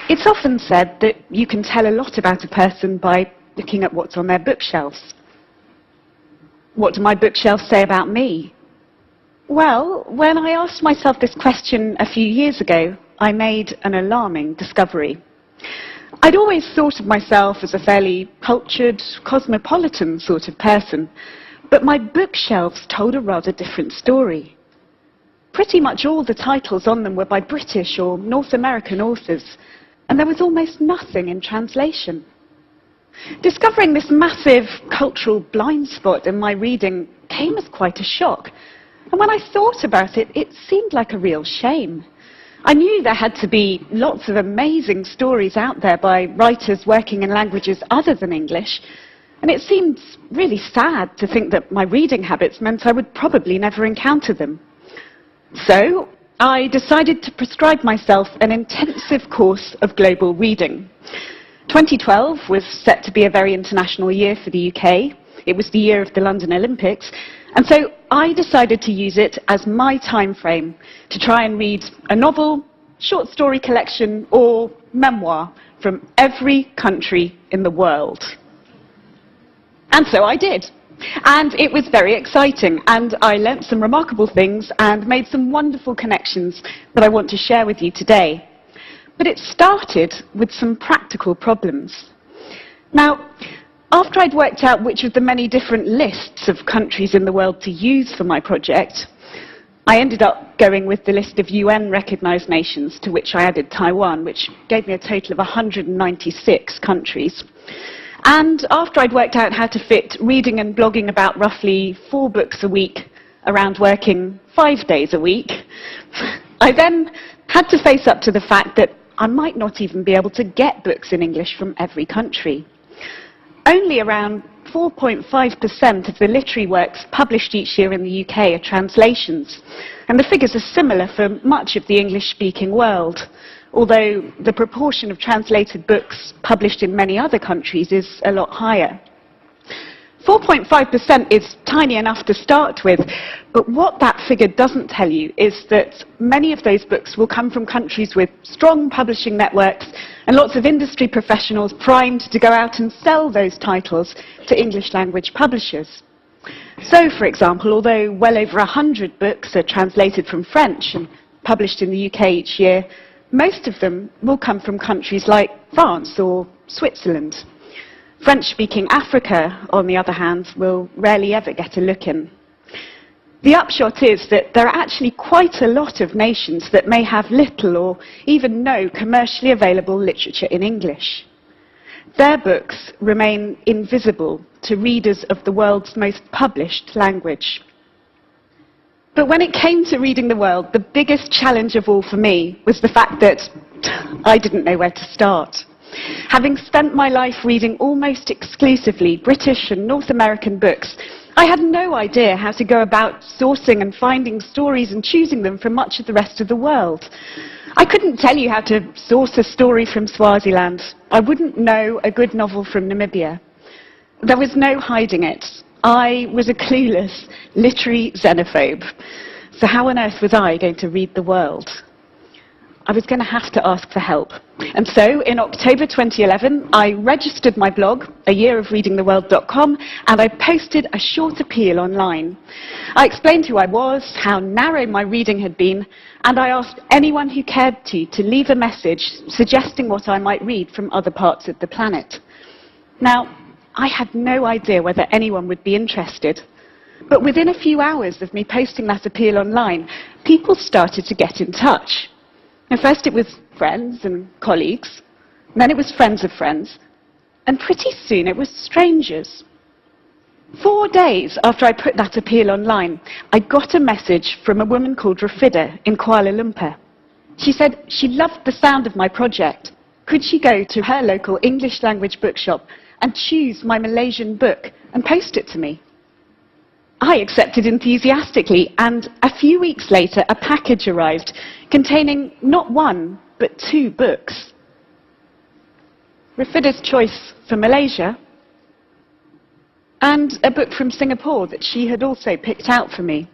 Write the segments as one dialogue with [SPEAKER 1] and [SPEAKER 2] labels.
[SPEAKER 1] It's often said that you can tell a lot about a person by looking at what's on their bookshelves. What do my bookshelves say about me? Well, when I asked myself this question a few years ago, I made an alarming discovery. I'd always thought of myself as a fairly cultured, cosmopolitan sort of person, but my bookshelves told a rather different story. Pretty much all the titles on them were by British or North American authors, and there was almost nothing in translation. Discovering this massive cultural blind spot in my reading came as quite a shock, and when I thought about it, it seemed like a real shame. I knew there had to be lots of amazing stories out there by writers working in languages other than English, and it seemed really sad to think that my reading habits meant I would probably never encounter them. So I decided to prescribe myself an intensive course of global reading. 2012 was set to be a very international year for the UK. It was the year of the London Olympics, and so I decided to use it as my time frame to try and read a novel, short story collection, or memoir from every country in the world. And so I did. And it was very exciting, and I learnt some remarkable things and made some wonderful connections that I want to share with you today. But it started with some practical problems. Now, after I'd worked out which of the many different lists of countries in the world to use for my project, I ended up going with the list of UN-recognised nations, to which I added Taiwan, which gave me a total of 196 countries. And after I'd worked out how to fit reading and blogging about roughly 4 books a week around working 5 days a week, I then had to face up to the fact that I might not even be able to get books in English from every country. Only around 4.5% of the literary works published each year in the UK are translations, and the figures are similar for much of the English-speaking world, although the proportion of translated books published in many other countries is a lot higher. 4.5% is tiny enough to start with, but what that figure doesn't tell you is that many of those books will come from countries with strong publishing networks and lots of industry professionals primed to go out and sell those titles to English language publishers. So, for example, although well over 100 books are translated from French and published in the UK each year, most of them will come from countries like France or Switzerland. French-speaking Africa, on the other hand, will rarely ever get a look in. The upshot is that there are actually quite a lot of nations that may have little or even no commercially available literature in English. Their books remain invisible to readers of the world's most published language. But when it came to reading the world, the biggest challenge of all for me was the fact that I didn't know where to start. Having spent my life reading almost exclusively British and North American books, I had no idea how to go about sourcing and finding stories and choosing them from much of the rest of the world. I couldn't tell you how to source a story from Swaziland. I wouldn't know a good novel from Namibia. There was no hiding it. I was a clueless, literary xenophobe. So how on earth was I going to read the world? I was going to have to ask for help. And so, in October 2011, I registered my blog, ayearofreadingtheworld.com, and I posted a short appeal online. I explained who I was, how narrow my reading had been, and I asked anyone who cared to leave a message suggesting what I might read from other parts of the planet. Now, I had no idea whether anyone would be interested, but within a few hours of me posting that appeal online, people started to get in touch. At first it was friends and colleagues, and then it was friends of friends, and pretty soon it was strangers. 4 days after I put that appeal online, I got a message from a woman called Rafida in Kuala Lumpur. She said she loved the sound of my project. Could she go to her local English language bookshop and choose my Malaysian book and post it to me? I accepted enthusiastically, and a few weeks later a package arrived containing not 1, but 2 books. Rafida's choice for Malaysia, and a book from Singapore that she had also picked out for me.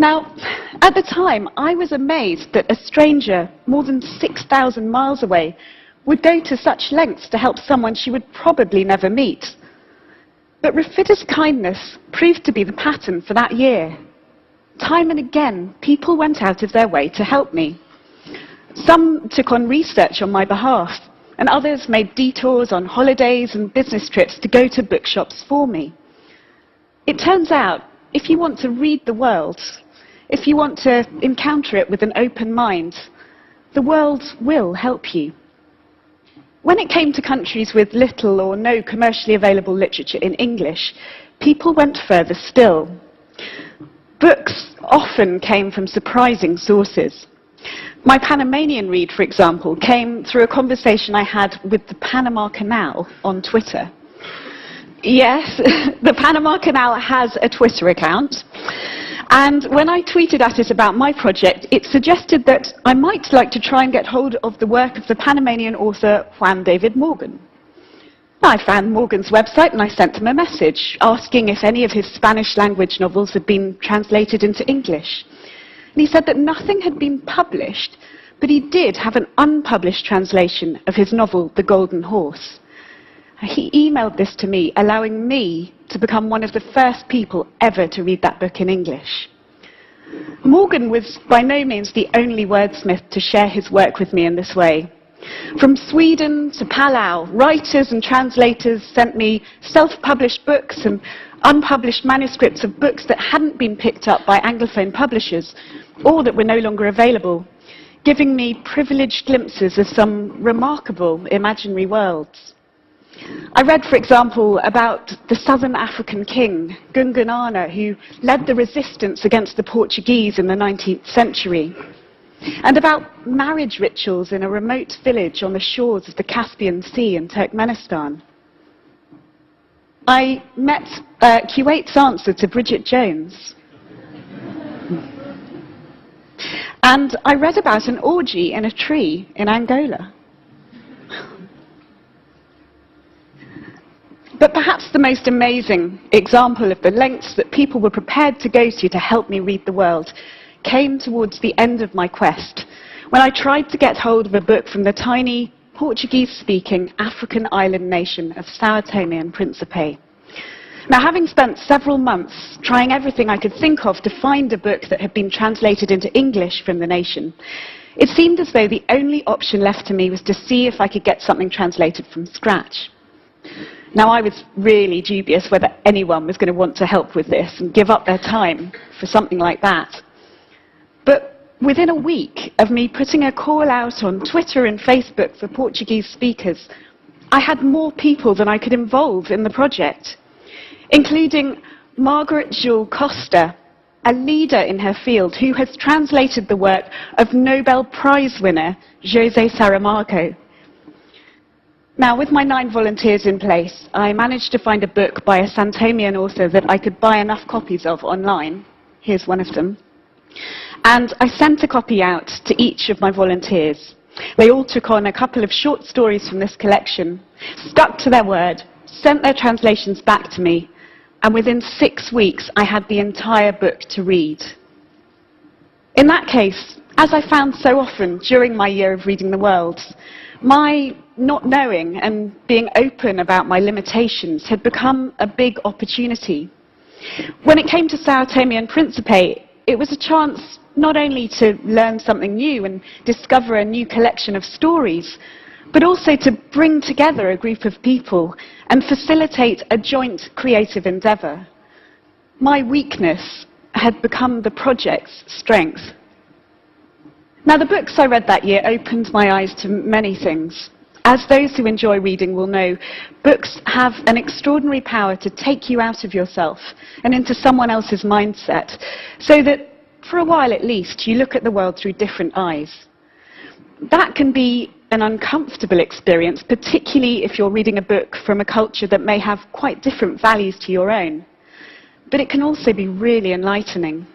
[SPEAKER 1] Now, at the time, I was amazed that a stranger more than 6,000 miles away would go to such lengths to help someone she would probably never meet. But Rafida's kindness proved to be the pattern for that year. Time and again, people went out of their way to help me. Some took on research on my behalf, and others made detours on holidays and business trips to go to bookshops for me. It turns out, if you want to read the world, if you want to encounter it with an open mind, the world will help you. When it came to countries with little or no commercially available literature in English, people went further still. Books often came from surprising sources. My Panamanian read, for example, came through a conversation I had with the Panama Canal on Twitter. Yes, the Panama Canal has a Twitter account. And when I tweeted at it about my project, it suggested that I might like to try and get hold of the work of the Panamanian author Juan David Morgan. I found Morgan's website and I sent him a message asking if any of his Spanish language novels had been translated into English. And he said that nothing had been published, but he did have an unpublished translation of his novel, The Golden Horse. He emailed this to me, allowing me to become one of the first people ever to read that book in English. Morgan was by no means the only wordsmith to share his work with me in this way. From Sweden to Palau, writers and translators sent me self-published books and unpublished manuscripts of books that hadn't been picked up by Anglophone publishers or that were no longer available, giving me privileged glimpses of some remarkable imaginary worlds. I read, for example, about the southern African king, Gungunana, who led the resistance against the Portuguese in the 19th century, and about marriage rituals in a remote village on the shores of the Caspian Sea in Turkmenistan. I met Kuwait's answer to Bridget Jones. And I read about an orgy in a tree in Angola. But perhaps the most amazing example of the lengths that people were prepared to go to help me read the world came towards the end of my quest, when I tried to get hold of a book from the tiny Portuguese-speaking African island nation of São Tomé and Príncipe. Now, having spent several months trying everything I could think of to find a book that had been translated into English from the nation, it seemed as though the only option left to me was to see if I could get something translated from scratch. Now, I was really dubious whether anyone was going to want to help with this and give up their time for something like that. But within a week of me putting a call out on Twitter and Facebook for Portuguese speakers, I had more people than I could involve in the project, including Margaret Jewel Costa, a leader in her field who has translated the work of Nobel Prize winner José Saramago. Now, with my 9 volunteers in place, I managed to find a book by a Santomian author that I could buy enough copies of online. Here's one of them. And I sent a copy out to each of my volunteers. They all took on a couple of short stories from this collection, stuck to their word, sent their translations back to me, and within 6 weeks I had the entire book to read. In that case, as I found so often during my year of reading the world, my not knowing and being open about my limitations had become a big opportunity. When it came to São Tomé and Príncipe, it was a chance not only to learn something new and discover a new collection of stories, but also to bring together a group of people and facilitate a joint creative endeavour. My weakness had become the project's strength. Now, the books I read that year opened my eyes to many things. As those who enjoy reading will know, books have an extraordinary power to take you out of yourself and into someone else's mindset, so that, for a while at least, you look at the world through different eyes. That can be an uncomfortable experience, particularly if you're reading a book from a culture that may have quite different values to your own. But it can also be really enlightening.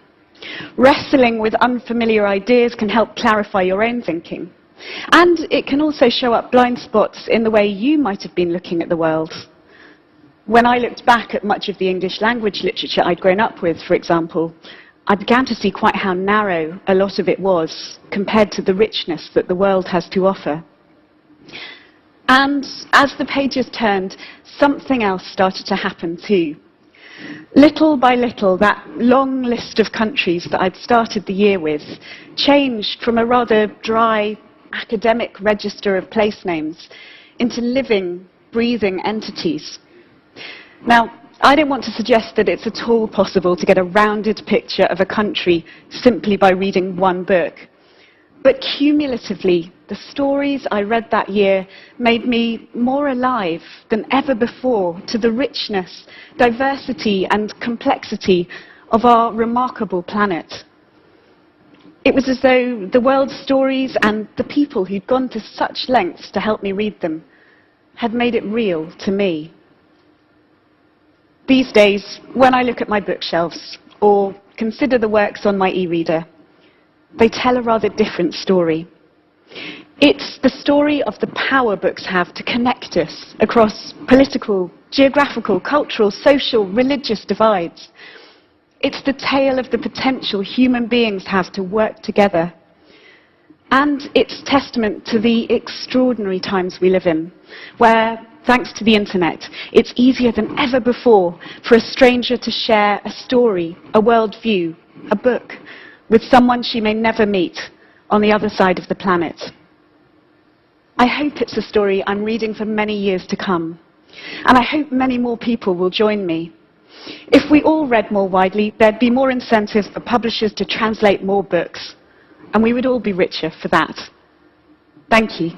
[SPEAKER 1] Wrestling with unfamiliar ideas can help clarify your own thinking. And it can also show up blind spots in the way you might have been looking at the world. When I looked back at much of the English language literature I'd grown up with, for example, I began to see quite how narrow a lot of it was compared to the richness that the world has to offer. And as the pages turned, something else started to happen too. Little by little, that long list of countries that I'd started the year with changed from a rather dry academic register of place names into living, breathing entities. Now, I don't want to suggest that it's at all possible to get a rounded picture of a country simply by reading one book. But cumulatively, the stories I read that year made me more alive than ever before to the richness, diversity and complexity of our remarkable planet. It was as though the world's stories and the people who'd gone to such lengths to help me read them had made it real to me. These days, when I look at my bookshelves or consider the works on my e-reader, they tell a rather different story. It's the story of the power books have to connect us across political, geographical, cultural, social, religious divides. It's the tale of the potential human beings have to work together. And it's testament to the extraordinary times we live in, where, thanks to the internet, it's easier than ever before for a stranger to share a story, a worldview, a book, with someone she may never meet on the other side of the planet. I hope it's a story I'm reading for many years to come, and I hope many more people will join me. If we all read more widely, there'd be more incentive for publishers to translate more books, and we would all be richer for that. Thank you.